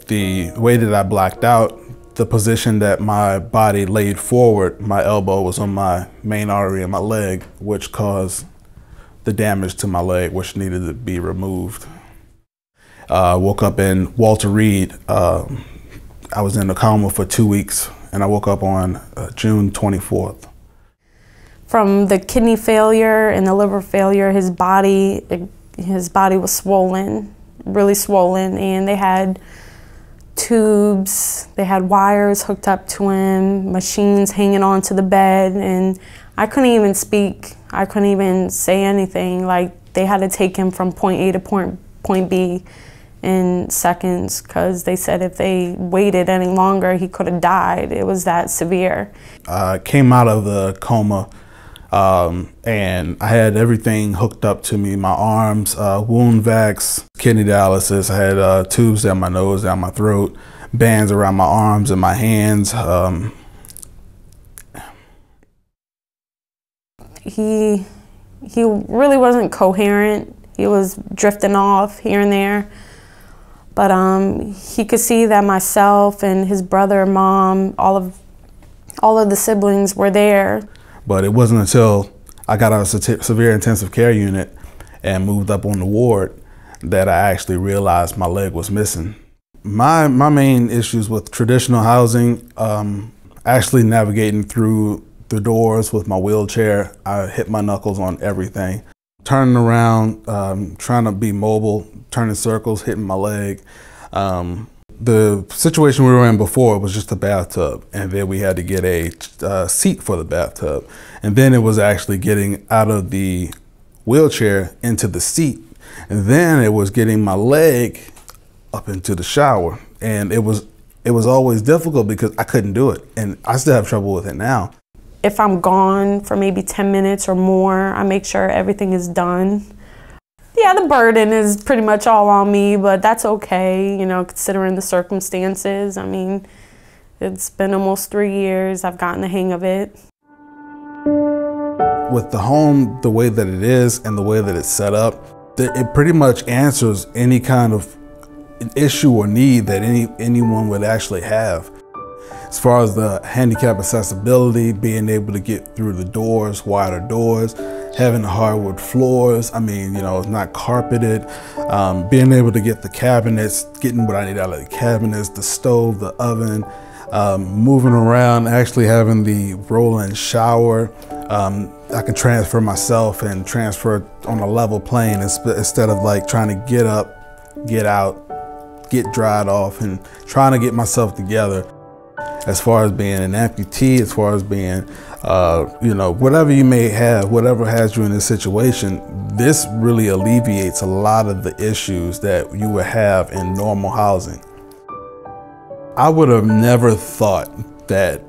The way that I blacked out, the position that my body laid forward, my elbow was on my main artery in my leg, which caused the damage to my leg, which needed to be removed. Woke up in Walter Reed. I was in a coma for 2 weeks, and I woke up on June 24th. From the kidney failure and the liver failure, his body was swollen, really swollen, and they had tubes, they had wires hooked up to him, machines hanging onto the bed, and I couldn't even speak. I couldn't even say anything. Like, they had to take him from point A to point B in seconds, because they said if they waited any longer, he could have died. It was that severe. I came out of the coma and I had everything hooked up to me, my arms, wound vacs, kidney dialysis. I had tubes down my nose, down my throat, bands around my arms and my hands. He really wasn't coherent. He was drifting off here and there. But he could see that myself and his brother, mom, all of the siblings were there. But it wasn't until I got out of a severe intensive care unit and moved up on the ward that I actually realized my leg was missing. My main issues with traditional housing, actually navigating through the doors with my wheelchair, I hit my knuckles on everything. Turning around, trying to be mobile, turning circles, hitting my leg. The situation we were in before was just a bathtub, and then we had to get a seat for the bathtub. And then it was actually getting out of the wheelchair into the seat. And then it was getting my leg up into the shower. And it was always difficult because I couldn't do it. And I still have trouble with it now. If I'm gone for maybe 10 minutes or more, I make sure everything is done. Yeah, the burden is pretty much all on me, but that's okay, you know, considering the circumstances. I mean, it's been almost 3 years. I've gotten the hang of it. With the home the way that it is and the way that it's set up, it pretty much answers any kind of issue or need that anyone would actually have. As far as the handicap accessibility, being able to get through the doors, wider doors, having the hardwood floors, I mean, you know, it's not carpeted, being able to get the cabinets, getting what I need out of the cabinets, the stove, the oven, moving around, actually having the roll-in shower. I can transfer myself and transfer on a level plane instead of like trying to get up, get out, get dried off, and trying to get myself together. As far as being an amputee, as far as being, you know, whatever you may have, whatever has you in this situation, this really alleviates a lot of the issues that you would have in normal housing. I would have never thought that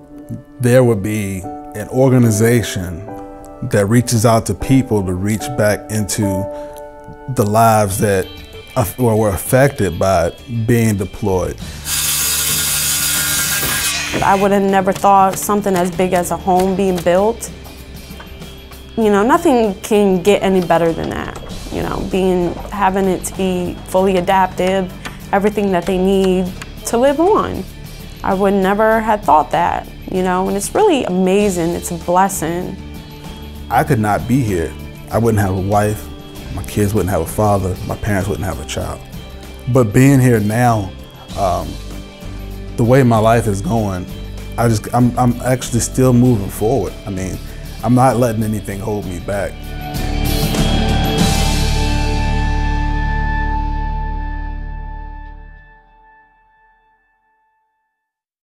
there would be an organization that reaches out to people to reach back into the lives that were affected by being deployed. I would have never thought something as big as a home being built. You know, nothing can get any better than that. You know, having it to be fully adaptive, everything that they need to live on. I would never have thought that, you know, and it's really amazing. It's a blessing. I could not be here. I wouldn't have a wife, my kids wouldn't have a father, my parents wouldn't have a child. But being here now, the way my life is going, I'm actually still moving forward. I mean, I'm not letting anything hold me back.